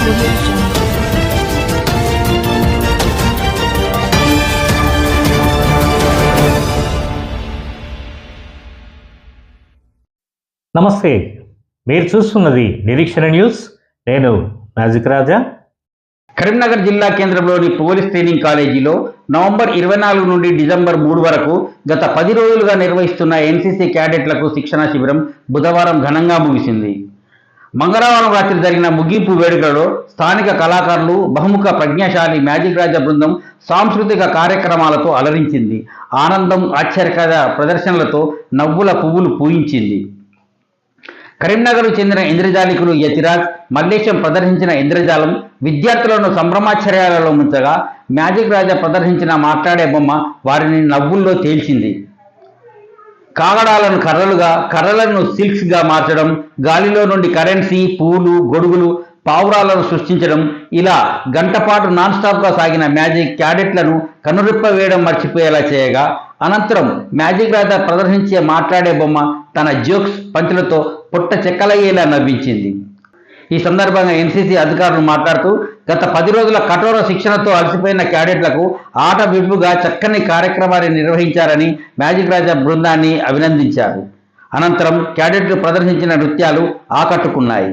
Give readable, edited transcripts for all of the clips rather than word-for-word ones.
నమస్తే, మీరు చూస్తున్నది నిరీక్షణ న్యూస్. నేను మ్యాజిక్ రాజా. కరీంనగర్ జిల్లా కేంద్రంలోని పోలీస్ ట్రైనింగ్ కాలేజీలో నవంబర్ 24 నుండి డిసెంబర్ 3 వరకు గత 10 రోజులుగా నిర్వహిస్తున్న ఎన్సీసీ క్యాడెట్లకు శిక్షణా శిబిరం బుధవారం ఘనంగా ముగిసింది. మంగళవారం రాత్రి జరిగిన ముగింపు వేడుకలలో స్థానిక కళాకారులు, బహుముఖ ప్రజ్ఞాశాలి మ్యాజిక్ రాజా బృందం సాంస్కృతిక కార్యక్రమాలతో అలరించింది. ఆనందం, ఆశ్చర్యకర ప్రదర్శనలతో నవ్వుల పువ్వులు పూయించింది. కరీంనగర్కు చెందిన ఇంద్రజాలికులు యతిరాజ్, మల్లేశం ప్రదర్శించిన ఇంద్రజాలం విద్యార్థులను సంభ్రమాశ్చర్యాలలో ముంచగా, మ్యాజిక్ రాజా ప్రదర్శించిన మాట్లాడే బొమ్మ వారిని నవ్వుల్లో తేల్చింది. కాగడాలను కర్రలుగా, కర్రలను సిల్క్స్గా మార్చడం, గాలిలో నుండి కరెన్సీ, పూలు, గొడుగులు, పావురాలను సృష్టించడం, ఇలా గంటపాటు నాన్ స్టాప్గా సాగిన మ్యాజిక్ క్యాడెట్లను కనురెప్ప వేయడం మర్చిపోయేలా చేయగా, అనంతరం మ్యాజిక్ రాజా ప్రదర్శించే మాట్లాడే బొమ్మ తన జోక్స్, పంచులతో పొట్ట చెక్కలయ్యేలా నవ్వించింది. ఈ సందర్భంగా ఎన్సీసీ అధికారులు మాట్లాడుతూ, గత 10 రోజుల కఠోర శిక్షణతో అలసిపోయిన క్యాడెట్లకు ఆట విడుపుగా చక్కని కార్యక్రమాన్ని నిర్వహించారని మ్యాజిక్ రాజా బృందాన్ని అభినందించారు. అనంతరం క్యాడెట్లు ప్రదర్శించిన నృత్యాలు ఆకట్టుకున్నాయి.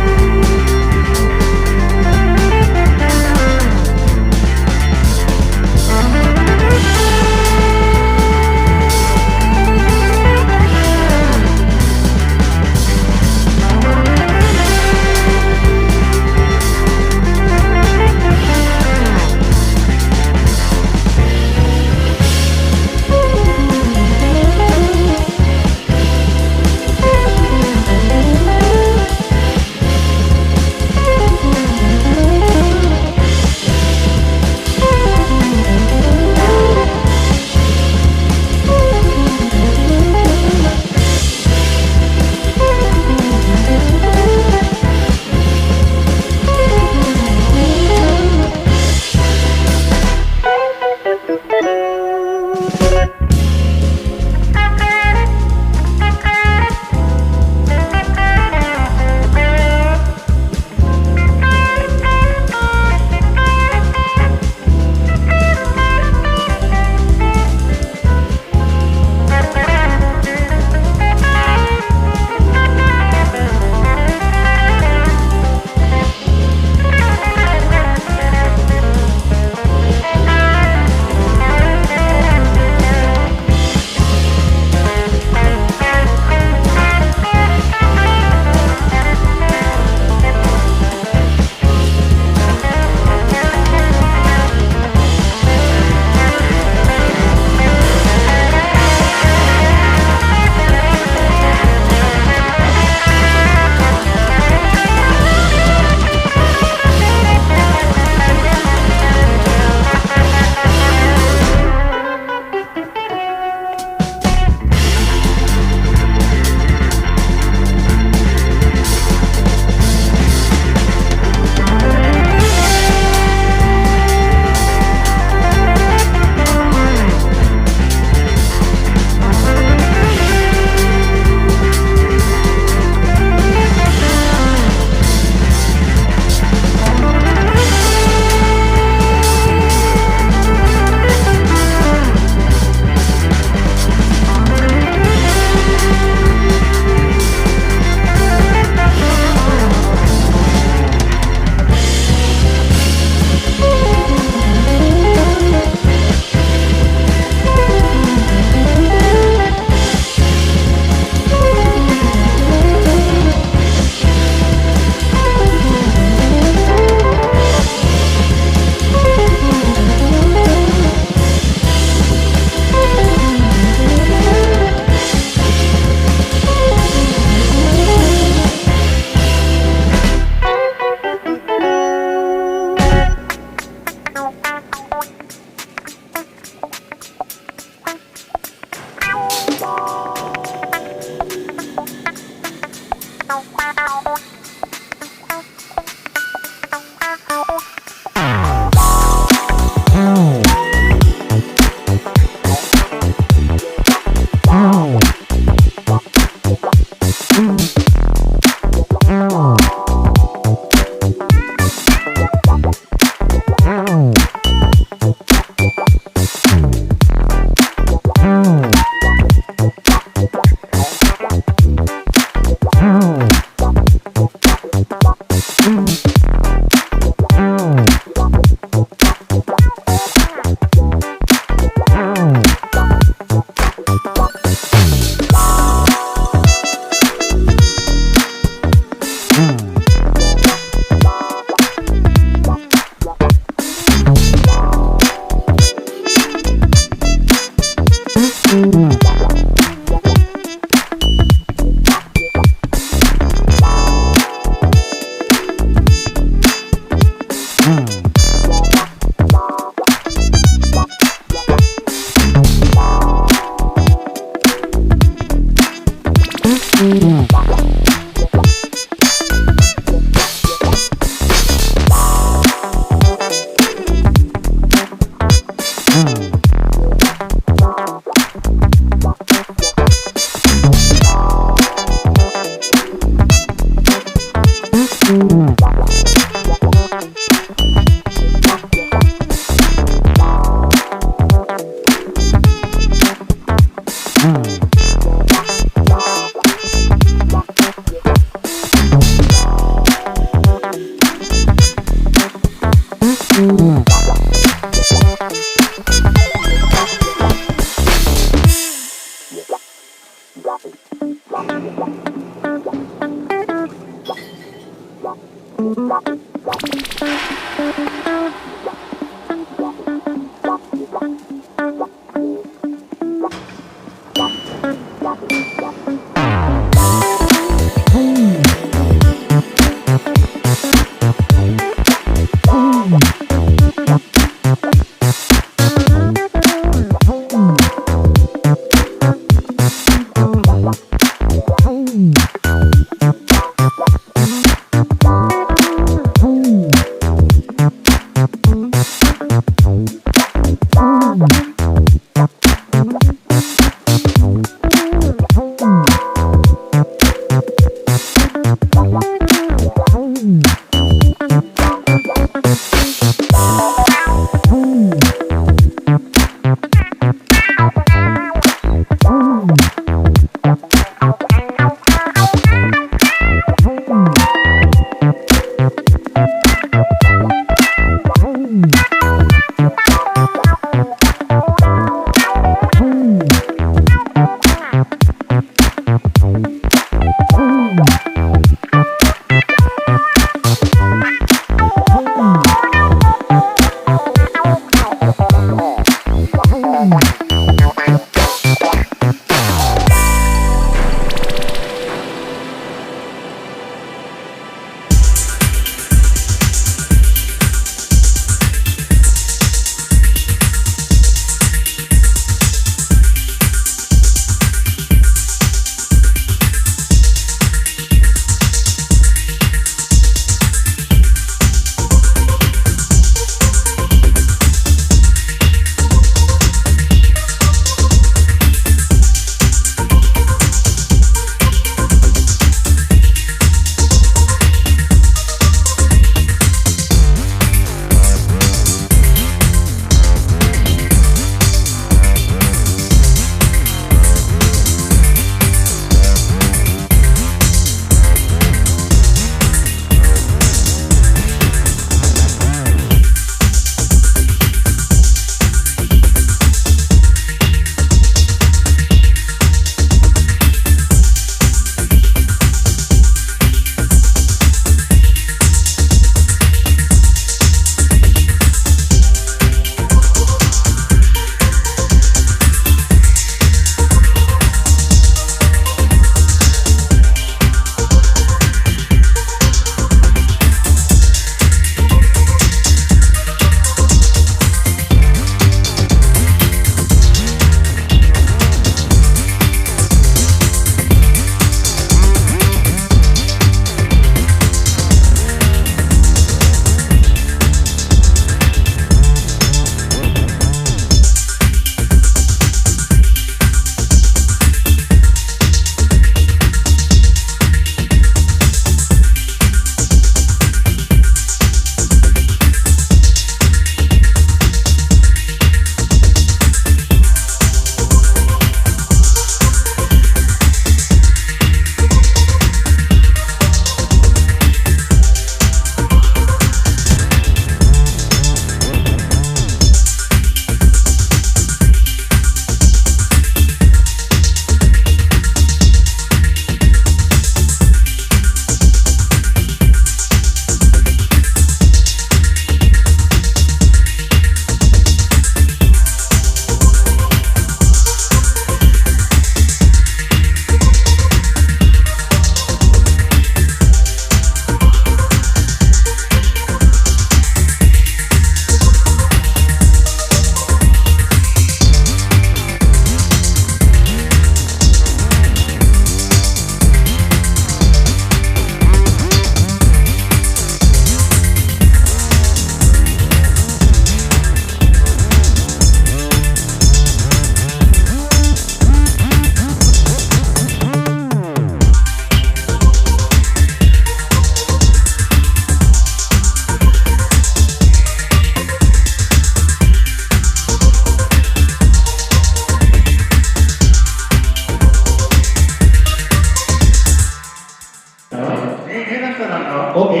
ఓకే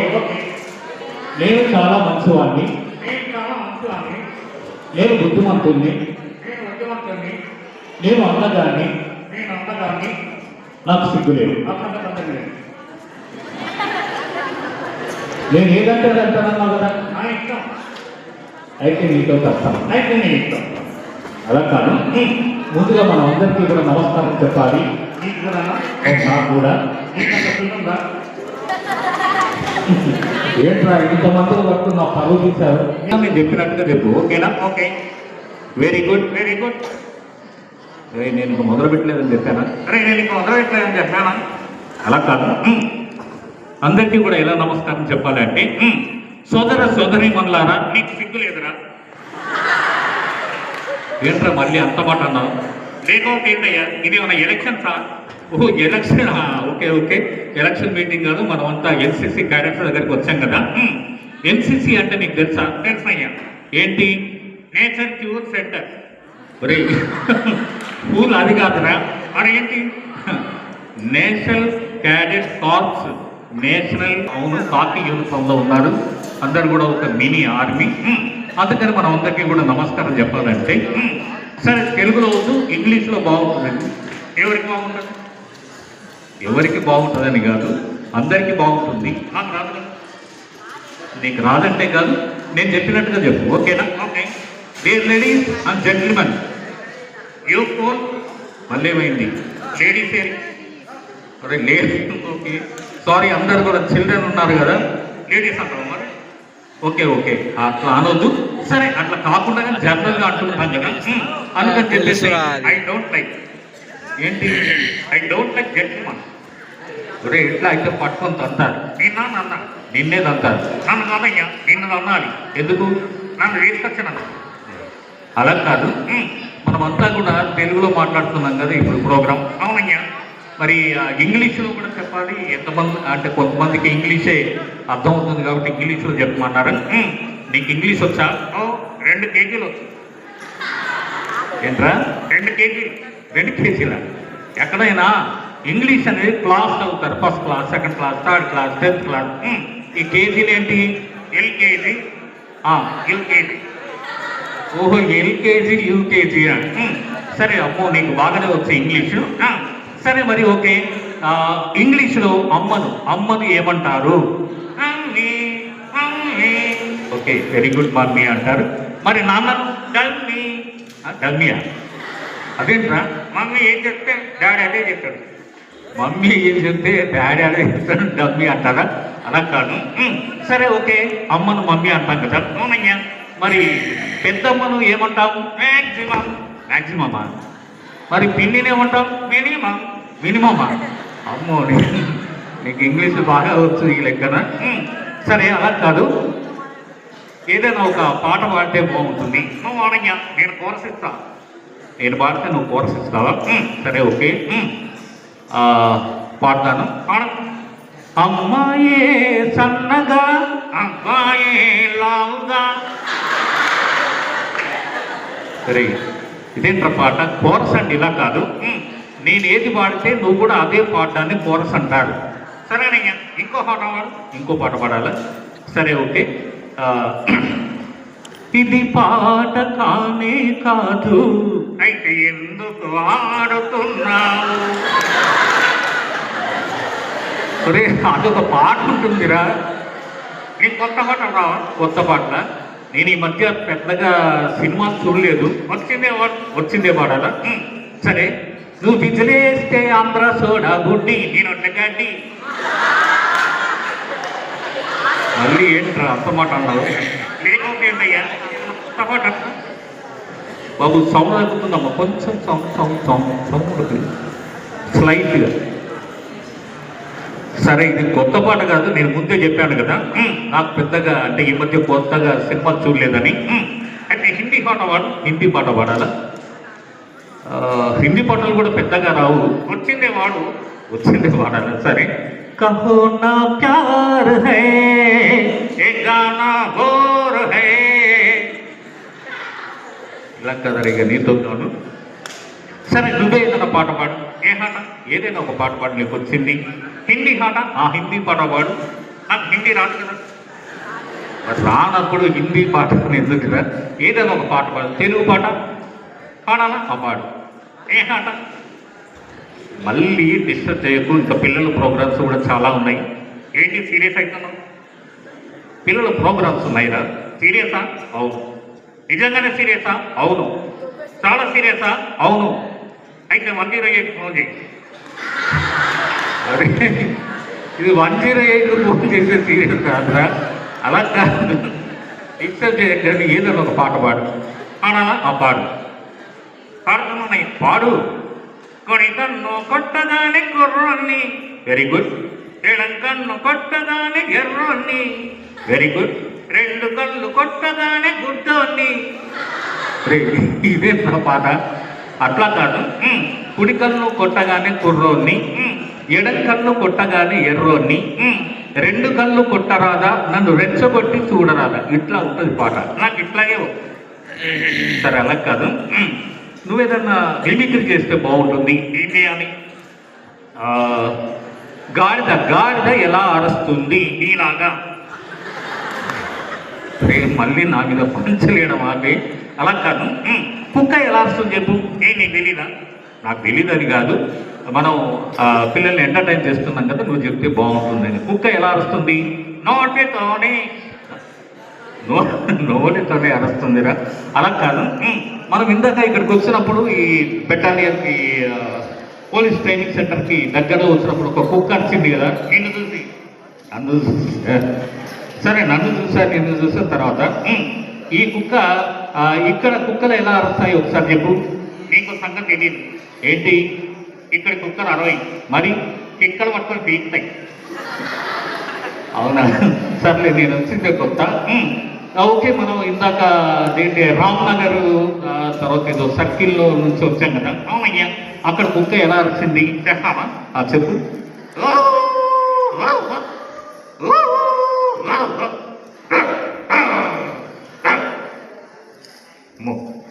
నేను చాలా మంచివాడిని, నేను బుద్ధిమంతుణ్ణి, నేను అందగాన్ని, నాకు సిగ్గు లేదు. నేను ఏదంటే అంటానన్నా కదా, అయితే నీతో కష్టం, అయితే నేను ఇష్టం. అలా కాదు, ముందుగా మనం అందరికీ కూడా నమస్కారం చెప్పాలి. నాకు కూడా ఏంట్రా ఇంతమందికి వరకు నా పరువు తీశారు. నేను చెప్పినట్టుగా చెప్పు, ఓకేనా? Okay, very good. నేను ఇంకా మొదలు పెట్టలేదని చెప్పానా? నేను ఇంకా మొదలు పెట్టలేదని చెప్పానా? అలా కాదు, అందరికీ కూడా ఎలా నమస్కారం చెప్పాలి అంటే, సోదర సోదరి మనులారా, నీకు సిగ్గు లేదురా? ఏంట్రా మళ్ళీ అంత మాట అన్నావు? లేకపోతే ఏంటయ్యా, ఇది ఏమైనా ఎలక్షన్సా? ఓహో ఎలక్షన్, ఓకే, ఎలక్షన్ మీటింగ్ కాదు, మనం అంతా ఎన్సీసీ క్యాడెట్స్ దగ్గరికి వచ్చాం కదా. ఎన్సీసీ అంటే నీకు తెలుసా? తెలుసయ్యా. ఏంటి? Nature cure centre. ఒరే స్కూల్ అది కాదురా. మరి ఏంటి? National cadet corps. నేషనల్, అవును, కాకి యూనిఫామ్లో ఉన్నారు, అందరు కూడా ఒక మినీ ఆర్మీ. అందుకని మనం అందరికీ కూడా నమస్కారం చెప్పాలంటే, సరే తెలుగులో వద్దు, ఇంగ్లీష్లో బాగుంటుందండి. ఎవరికి బాగుంటుంది? ఎవరికి బాగుంటుందని కాదు, అందరికీ బాగుంటుంది. నాకు రాదు, నీకు రాదంటే కాదు, నేను చెప్పినట్టుగా చెప్పు, ఓకేనా? Okay. Dear ladies and gentlemen, you phone మళ్ళీ ఏమైంది? లేడీస్ అరే లేడీస్, ఓకే సారీ, అందరు కూడా చిల్డ్రన్ ఉన్నారు కదా, లేడీస్ అంటారు మరి. ఓకే అట్లా అనొద్దు. సరే అట్లా కాకుండా జనరల్గా అంటున్నాను కదా, అందుకని చెప్పేసి ఐ డోంట్ లైక్. ఏంటి? I don't like gentlemen. ఒరే ఇట్లా అయితే పట్టుకొని తంటారు. నిన్నే తంటారు. నన్ను కాదయ్యా, నిన్ను అన్నాలి. ఎందుకు? నన్ను తీసుకొచ్చినాను. అలా కాదు, మనమంతా కూడా తెలుగులో మాట్లాడుతున్నాం కదా ఇప్పుడు ప్రోగ్రామ్. అవునయ్యా. మరి ఇంగ్లీష్లో కూడా చెప్పాలి. ఎంతమంది అంటే కొంతమందికి ఇంగ్లీషే అర్థమవుతుంది కాబట్టి ఇంగ్లీష్లో చెప్పమన్నారు. నీకు ఇంగ్లీష్ వచ్చా? 2 కేజీలు వచ్చు. ఏంట్రా 2 కేజీలు? 2 కేజీల? ఎక్కడైనా ఇంగ్లీష్ అనేది క్లాస్ చదువుతారు, first class, second class, third class, 10th class. ఈ కేజీలు ఏంటి? LKG, UKG. ఓహో ఎల్కేజీ యూకేజీ. సరే అమ్మో నీకు బాగానే వచ్చే ఇంగ్లీషు. సరే మరి ఓకే, ఇంగ్లీష్లో అమ్మను ఏమంటారు? ఓకే వెరీ గుడ్, మమ్మీ అంటారు. మరి నాన్నను? డమ్మీ. డమ్మీయా? అదేంట్రా? మమ్మీ ఏం చెప్తే డాడీ అదే చెప్తాడు. మమ్మీ ఏం చెప్తే డాడీ అదే చెప్తాడు, డమ్మీ అంటారా? అలా కాదు. సరే ఓకే, అమ్మను మమ్మీ అంటాం కదా. అవునయ్యా. మరి పెద్దమ్మను ఏమంటాం? మ్యాక్సిమమా? మరి పిన్నిని ఏమంటాం? మినిమమా? అమ్మో నీకు ఇంగ్లీష్ బాగా వచ్చు ఈ లెక్కన. సరే అలా కాదు, ఏదైనా ఒక పాట పాడితే బాగుంటుంది. నువ్వు వాడయ్యా, నేను కోరస్ ఇస్తా. నేను పాడితే నువ్వు కోరస్ ఇస్తావా? సరే ఓకే, పాడతాను. అమ్మాయే సన్నగా, అబ్బాయే లావుగా. సరే ఇదేంట్రా పాట? కోరస్ అండి, ఇలా కాదు. నేను ఏది పాడితే నువ్వు కూడా అదే పాడడాన్ని కోరస్ అంటారు. సరేనయ్యా, ఇంకో పాట పాడాలా? సరే ఓకే, ఇది పాట కానే కాదు, అయితే ఎందుకు ఆడుతున్నావు? అరే అదొక పాట ఉంటుందిరా. నేను కొత్త పాట రావా? కొత్త పాటల నేను ఈ మధ్య పెద్దగా సినిమాలు చూడలేదు. వచ్చిందే పాడాలా? సరే, నువ్వు విజిలేస్తే ఆంధ్ర సోడా గుడ్డి, నేను గడ్డి. మళ్ళీ ఏంట్రా అంత మాట అన్నావు? లేకపోతే ఏంటయ్యా కొత్త పాట? బాబు సౌండ్ అవుతుందమ్మా, కొంచెం సౌండ్ స్లైట్గా. సరే ఇది కొత్త పాట కాదు, నేను ముందే చెప్పాను కదా, నాకు పెద్దగా అంటే ఈ మధ్య కొత్తగా సినిమాలు చూడలేదని. అయితే హిందీ పాట పాడాలా? హిందీ పాటలు కూడా పెద్దగా రావు, వచ్చిందే వాడాలా? సరే, కహో నా ప్యార్ హై ఏ గానా బోర్ హై. ఇలా కదా ఇక నీతో కాను. సరే నువ్వే ఏదైనా పాట పాడు. ఏ హాట? ఏదైనా ఒక పాట పాడు, నీకు వచ్చింది. హిందీ హాట? హిందీ పాట పాడు. నాకు హిందీ రాదు కదా. రానప్పుడు హిందీ పాట ఎందుకురా, ఏదైనా ఒక పాట పాడు. తెలుగు పాట పాడాలా, ఆ పాడు. ఏ పాట మళ్ళీ డిస్టర్బ్ చేయకు. ఇంకా పిల్లల ప్రోగ్రామ్స్ కూడా చాలా ఉన్నాయి. ఏంటి సీరియస్ అవుతున్నావు? పిల్లల ప్రోగ్రామ్స్ ఉన్నాయిరా. సీరియసా? అవును. నిజంగానే సీరియసా? అవును. చాలా సీరియసా? అవును. అయితే 108 ఫోన్ చేయి. అరే ఇది 108 ఫోన్ చేసే సీరియస్ కాదురా. అలా కాదు, డిస్టర్బ్ చేయకండి. ఏదైనా ఒక పాట పాడు. పాడాలా, ఆ పాడు. పాడుతున్నాయి, పాడు. కొడి కన్ను కొట్టగానే కుర్రోన్ని, వెరీ గుడ్. ఎడం కన్ను కొట్టగానే ఎర్రోన్ని, వెరీ గుడ్. రెండు కళ్ళు కొట్టగానే గుడ్డోన్ని. ఇదే నా పాట. అట్లా కాదు. కుడి కన్ను కొట్టగానే కుర్రోన్ని, ఎడం కన్ను కొట్టగానే ఎర్రోన్ని, రెండు కళ్ళు కొట్టరాదా, నన్ను రెచ్చగొట్టి చూడరాదా. ఇట్లా ఉంటుంది పాట. నాకు ఇట్లాగే సరే, అలా కాదు. నువ్వేదన్నా మిమిక్రీ చేస్తే బాగుంటుంది. ఏంటి అని? గాడిద గాడిద ఎలా అరుస్తుంది నీలాగా. మళ్ళీ నా మీద పంచలేయడం ఆపి. అలా కాదు. కుక్క ఎలా అరుస్తుంది చెప్పు. నీకు తెలీదా? నాకు తెలీదని కాదు, మనం పిల్లల్ని ఎంటర్టైన్ చేస్తున్నాం కదా, నువ్వు చెప్తే బాగుంటుందని. కుక్క ఎలా అరుస్తుంది? నోటితోనే. నోటితోనే అరుస్తుందిరా. అలా కాదు. మనం ఇందాక ఇక్కడికి వచ్చినప్పుడు ఈ బెటాలియన్, ఈ పోలీస్ ట్రైనింగ్ సెంటర్కి దగ్గరలో వచ్చినప్పుడు ఒక కుక్క అరిచింది కదా, నిన్ను చూసి. నన్ను సరే, నన్ను చూసా, నిన్ను చూసిన తర్వాత ఈ కుక్క ఇక్కడ కుక్కలు ఎలా అరుస్తాయి ఒకసారి చెప్పు. నీకు సంగతి తెలియదు. ఏంటి? ఇక్కడ కుక్కలు అరవై, మరి ఇక్కడ పట్టుకొని పీకుతాయి. అవునా? సర్లే, నేను వచ్చిందే కొత్త. ఓకే, మనం ఇందాక ఏంటి రామ్నగర్ తర్వాత ఏదో సర్కిల్లో నుంచి వచ్చాం కదా. అవునయ్యా, అక్కడ కుక్క ఎలా అరిచింది చెప్పామా? చెప్పు.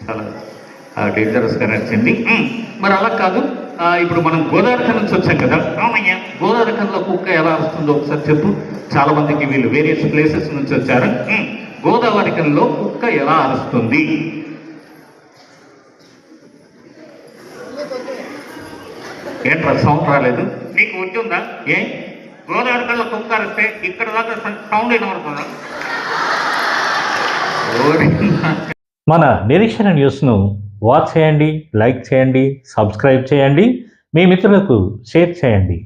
చాలా డేంజరస్గా నచ్చింది. మరి అలా కాదు, ఇప్పుడు మనం గోదావరి నుంచి వచ్చాం కదా. అవునయ్యా, గోదావరిలో కుక్క ఎలా వస్తుందో ఒకసారి చెప్పు. చాలా మందికి వీళ్ళు వేరియస్ ప్లేసెస్ నుంచి వచ్చారు. గోదావరిలో కుక్క ఎలా అరుస్తుంది? ఏంట్రా సౌండ్ రాలేదు? నీకు ఉంటుందా? ఏ గోదావరిలో కుక్క అరిస్తే ఇక్కడ దాకా సౌండ్ వినబడుతుందా? మన నిరీక్షణ న్యూస్ను వాచ్ చేయండి, లైక్ చేయండి, సబ్స్క్రైబ్ చేయండి, మీ మిత్రులకు షేర్ చేయండి.